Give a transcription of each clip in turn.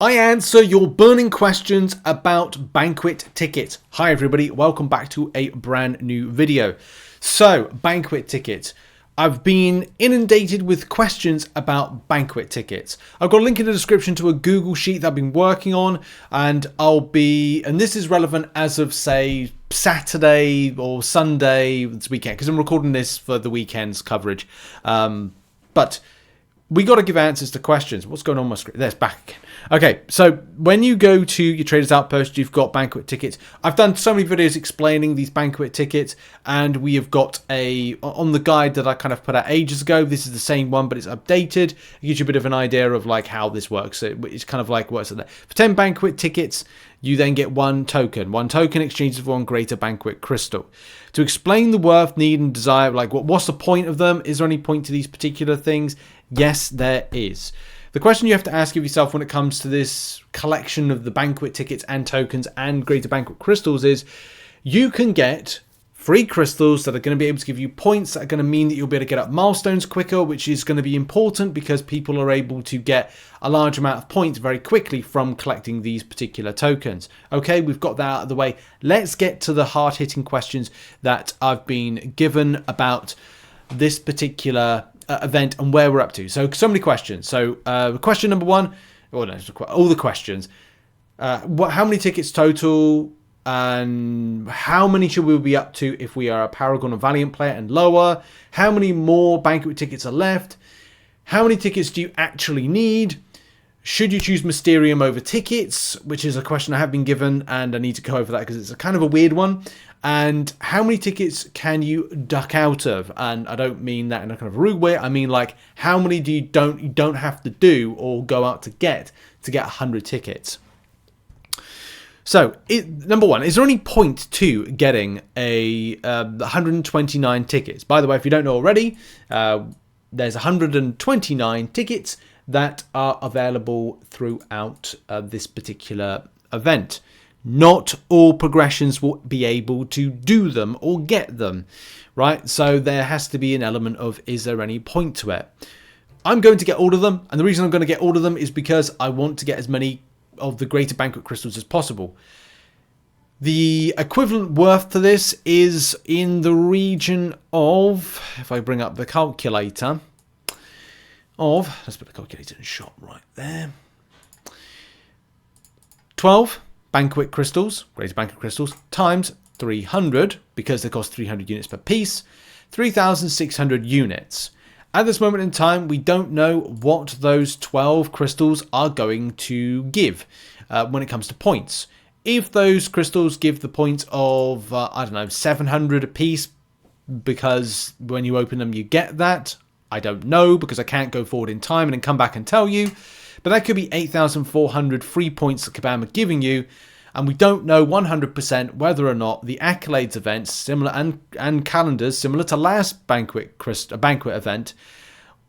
I answer your burning questions about Banquet tickets. Hi everybody, welcome back to a brand new video. So, Banquet tickets. I've been inundated with questions about Banquet tickets. I've got a link in the description to a Google sheet that I've been working on, and this is relevant as of, say, Saturday or Sunday this weekend, because I'm recording this for the weekend's coverage. But we got to give answers to questions. What's going on my screen? There's back again. Okay, so when you go to your Traders Outpost, you've got Banquet tickets. I've done so many videos explaining these Banquet tickets, and we have got on the guide that I kind of put out ages ago. This is the same one, but it's updated. It gives you a bit of an idea of like how this works. It's kind of like what's in there. For 10 Banquet tickets, you then get one token. One token exchanges for one greater Banquet crystal. To explain the worth, need, and desire, like what's the point of them? Is there any point to these particular things? Yes, there is. The question you have to ask of yourself when it comes to this collection of the Banquet tickets and tokens and greater Banquet crystals is you can get free crystals that are going to be able to give you points that are going to mean that you'll be able to get up milestones quicker, which is going to be important because people are able to get a large amount of points very quickly from collecting these particular tokens. Okay, we've got that out of the way. Let's get to the hard-hitting questions that I've been given about this particular event and where we're up to. So many questions. So question number one, all the questions. How many tickets total, and how many should we be up to if we are a Paragon or Valiant player and lower? How many more Banquet tickets are left? How many tickets do you actually need? Should you choose Mysterium over tickets, which is a question I have been given, and I need to go over that because it's a kind of a weird one. And how many tickets can you duck out of? And I don't mean that in a kind of rude way. I mean like how many do you don't have to do or go out to get 100 tickets. So number one, is there any point to getting 129 tickets? By the way, if you don't know already, there's 129 tickets that are available throughout this particular event. Not all progressions will be able to do them or get them, right? So there has to be an element of, is there any point to it? I'm going to get all of them, and the reason I'm going to get all of them is because I want to get as many of the greater Banquet crystals as possible. The equivalent worth to this is in the region of, if I bring up the calculator, let's put the calculator in shot right there, 12 Banquet crystals, greater Banquet crystals, times 300, because they cost 300 units per piece, 3,600 units. At this moment in time, we don't know what those 12 crystals are going to give when it comes to points. If those crystals give the points of, 700 a piece, because when you open them you get that, I don't know, because I can't go forward in time and then come back and tell you. But that could be 8,400 free points that Kabam are giving you. And we don't know 100% whether or not the accolades events, similar and calendars, similar to last Banquet event,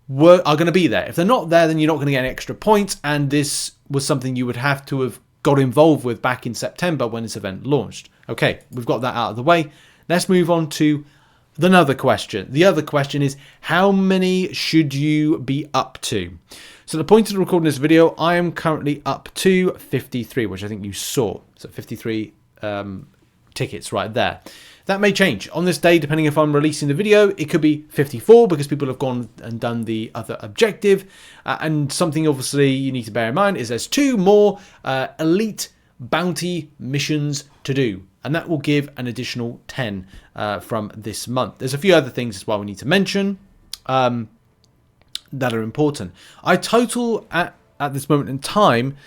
are going to be there. If they're not there, then you're not going to get any extra points. And this was something you would have to have got involved with back in September when this event launched. Okay, we've got that out of the way. Let's move on to another question. The other question is, how many should you be up to? So the point of recording this video, I am currently up to 53, which I think you saw. So 53 tickets right there. That may change on this day, depending if I'm releasing the video. It could be 54 because people have gone and done the other objective. And something obviously you need to bear in mind is there's 2 more elite bounty missions to do. And that will give an additional 10 from this month. There's a few other things as well we need to mention that are important. I total at this moment in time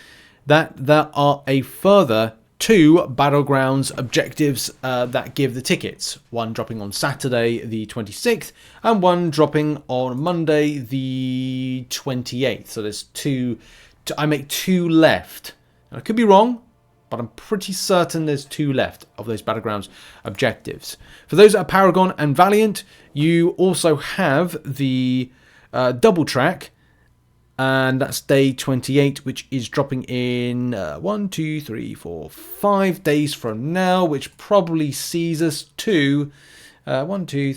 that there are a further 2 Battlegrounds objectives that give the tickets. One dropping on Saturday the 26th and one dropping on Monday the 28th. So there's 2. I make 2 left. I could be wrong, but I'm pretty certain there's 2 left of those Battlegrounds objectives. For those that are Paragon and Valiant, you also have the double track, and that's day 28, which is dropping in 5 days from now, which probably sees us to 5, the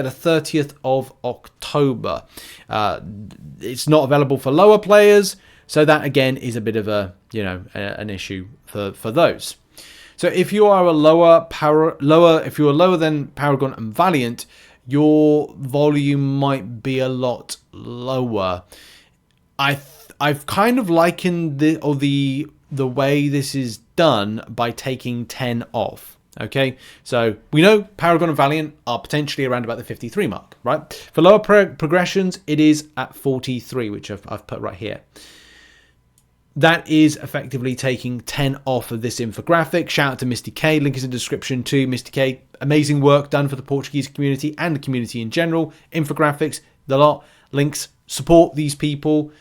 30th of October. It's not available for lower players, So that again is a bit of a, you know, an issue for those. So if you are a if you are lower than Paragon and Valiant, your volume might be a lot lower. I've kind of likened the way this is done by taking 10 off. Okay, so we know Paragon and Valiant are potentially around about the 53 mark, right? For lower progressions, it is at 43, which I've put right here. That is effectively taking 10 off of this infographic. Shout out to Misty K. Link is in the description too. Misty K, amazing work done for the Portuguese community and the community in general. Infographics, the lot. Links, support these people.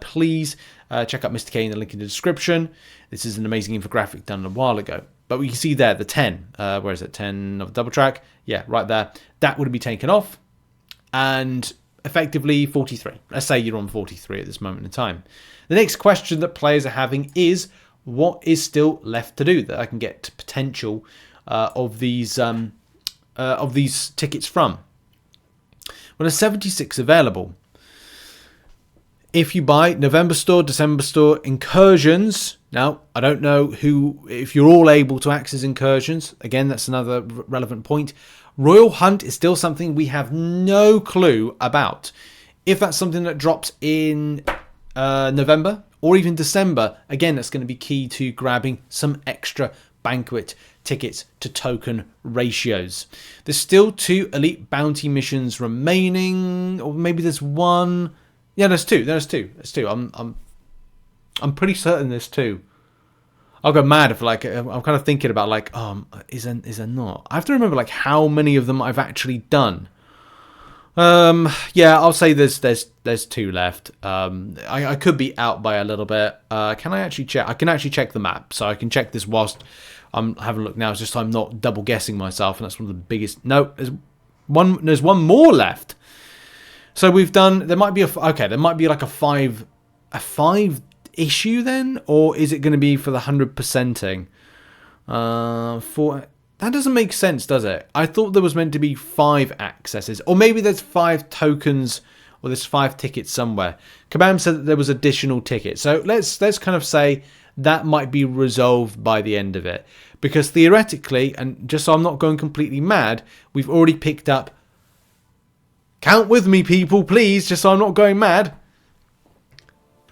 Please check out Misty K in the link in the description. This is an amazing infographic done a while ago. But we can see there the 10. Where is it? 10 of the double track. Yeah, right there. That would be taken off. And effectively 43. Let's say you're on 43 at this moment in time. The next question that players are having is, what is still left to do that I can get potential of these tickets from? Well, there's 76 available. If you buy November store, December store, incursions. Now, I don't know if you're all able to access incursions. Again, that's another relevant point. Royal Hunt is still something we have no clue about. If that's something that drops in November or even December, again, that's going to be key to grabbing some extra Banquet tickets to token ratios. There's still 2 elite bounty missions remaining, or maybe there's 1. Yeah, there's 2. There's 2. I'm pretty certain there's 2. I'll go mad if I'm kind of thinking about is there not? I have to remember how many of them I've actually done. Yeah, I'll say there's 2 left. I could be out by a little bit. Can I actually check? I can actually check the map, so I can check this whilst I'm having a look now. It's just I'm not double guessing myself, and that's one of the biggest. No, there's one more left. So we've done. There might be there might be a 5 issue then, or is it going to be for the 100%ing? That doesn't make sense, does it? I thought there was meant to be 5 accesses, or maybe there's 5 tokens, or there's 5 tickets somewhere. Kabam said that there was additional tickets, so let's kind of say that might be resolved by the end of it, because theoretically, and just so I'm not going completely mad, we've already picked up. Count with me, people, please, just so I'm not going mad.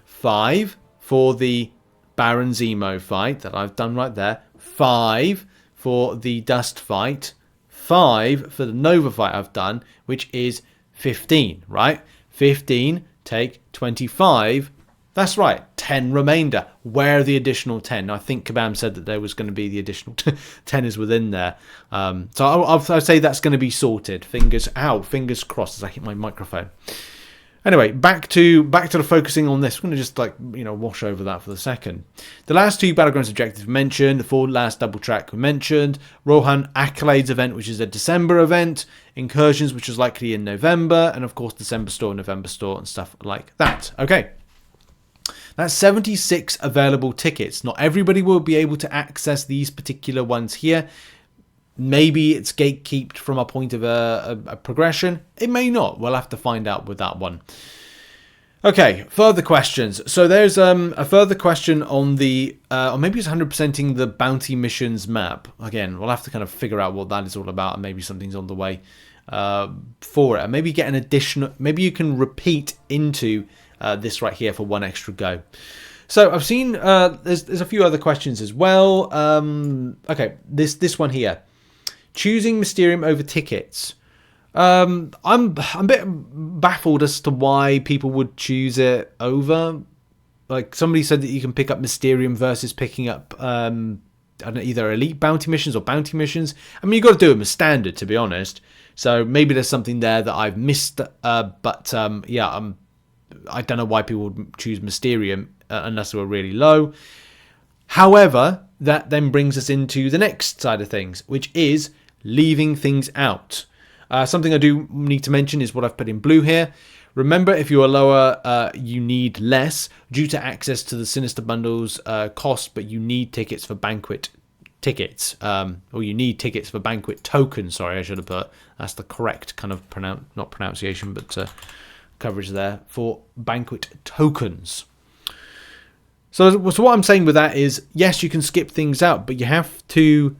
5 for the Baron Zemo fight that I've done right there. 5 for the Dust fight. 5 for the Nova fight I've done, which is 15, right? 15, take 25. That's right, 10 remainder. Where are the additional 10? Now, I think Kabam said that there was going to be the additional 10 is within there. So I'll say that's going to be sorted. Fingers crossed as I hit my microphone. Anyway, back to the focusing on this. We're going to just wash over that for the second. The last 2 Battlegrounds objectives mentioned, the 4 last double track we mentioned, Rohan Accolades event, which is a December event, Incursions, which is likely in November, and of course December store, November store, and stuff like that. Okay. That's 76 available tickets. Not everybody will be able to access these particular ones here. Maybe it's gatekeeped from a point of a progression. It may not. We'll have to find out with that one. Okay, further questions. So there's a further question on the, or maybe it's 100%ing the bounty missions map. Again, we'll have to kind of figure out what that is all about, and maybe something's on the way for it. And maybe get an additional, maybe you can repeat into this right here for 1 extra go. So I've seen there's a few other questions as well. Okay, this one here. Choosing Mysterium over tickets. I'm a bit baffled as to why people would choose it over. Like, somebody said that you can pick up Mysterium versus picking up I don't know, either elite bounty missions or bounty missions. I mean, you've got to do them as standard, to be honest. So maybe there's something there that I've missed. Yeah, I don't know why people would choose Mysterium unless they were really low. However, that then brings us into the next side of things, which is leaving things out. Something I do need to mention is what I've put in blue here. Remember, if you are lower, you need less due to access to the Sinister Bundles cost, but you need tickets for Banquet tickets, or you need tickets for Banquet tokens. Sorry, I should have put. That's the correct kind of not pronunciation, but coverage there for Banquet tokens. So what I'm saying with that is, yes, you can skip things out, but you have to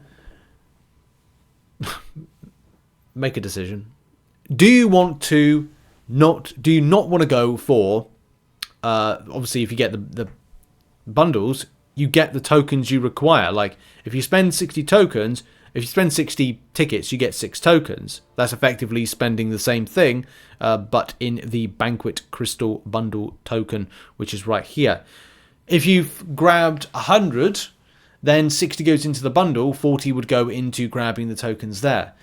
make a decision. Do you want to do you not want to go for, obviously if you get the bundles, you get the tokens you require. Like if you spend 60 tokens, if you spend 60 tickets, you get 6 tokens. That's effectively spending the same thing, but in the Banquet Crystal Bundle token, which is right here. If you've grabbed 100, then 60 goes into the bundle, 40 would go into grabbing the tokens there.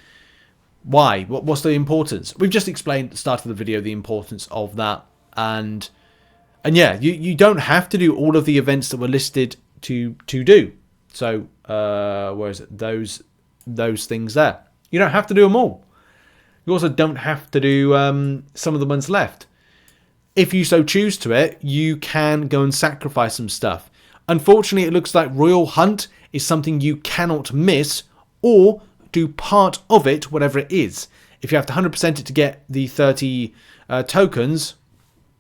Why? What's the importance? We've just explained at the start of the video the importance of that. And yeah, you don't have to do all of the events that were listed to do. So, where is it? Those things there. You don't have to do them all. You also don't have to do some of the ones left. If you so choose to it, you can go and sacrifice some stuff. Unfortunately, it looks like Royal Hunt is something you cannot miss, or do part of it, whatever it is. If you have to 100% it to get the 30 tokens,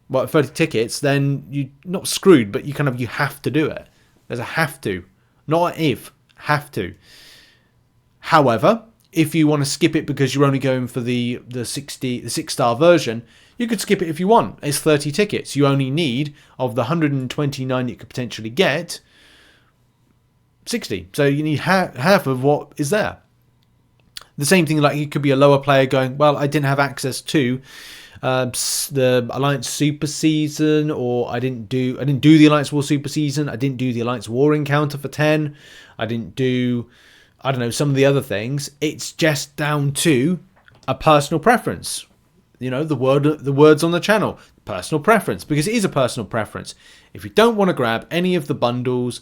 well, 30 tickets, then you're not screwed, but you have to do it. There's a have to, not an if, have to. However, if you want to skip it because you're only going for the 6-star version, you could skip it if you want. It's 30 tickets. You only need, of the 129 you could potentially get, 60. So you need half of what is there. The same thing, like, you could be a lower player going, well, I didn't have access to the Alliance Super Season, or I didn't do the Alliance War Super Season, I didn't do the Alliance War Encounter for 10, I didn't do, I don't know, some of the other things. It's just down to a personal preference. You know, the words on the channel, personal preference, because it is a personal preference. If you don't want to grab any of the bundles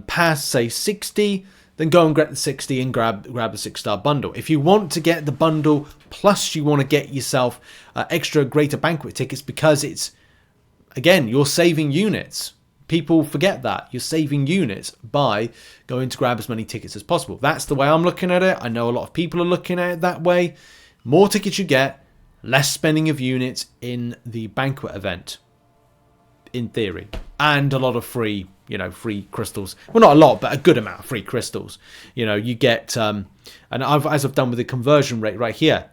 past, say, 60, then go and get the 60 and grab the 6-star bundle. If you want to get the bundle, plus you want to get yourself extra greater banquet tickets, because it's, again, you're saving units. People forget that. You're saving units by going to grab as many tickets as possible. That's the way I'm looking at it. I know a lot of people are looking at it that way. More tickets you get, less spending of units in the banquet event, in theory. And a lot of free crystals. Well, not a lot, but a good amount of free crystals. You know, you get, and as I've done with the conversion rate right here,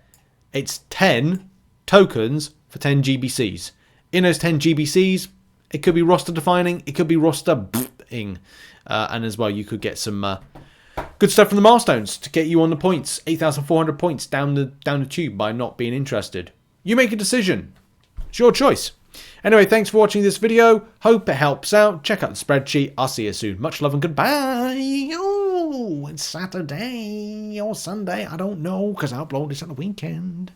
it's 10 tokens for 10 GBCs. In those 10 GBCs, it could be roster defining, it could be roster-ing. And as well, you could get some good stuff from the milestones to get you on the points. 8,400 points down the tube by not being interested. You make a decision. It's your choice. Anyway, thanks for watching this video. Hope it helps out. Check out the spreadsheet. I'll see you soon. Much love and goodbye. Oh, it's Saturday or Sunday. I don't know, because I'll upload this on the weekend.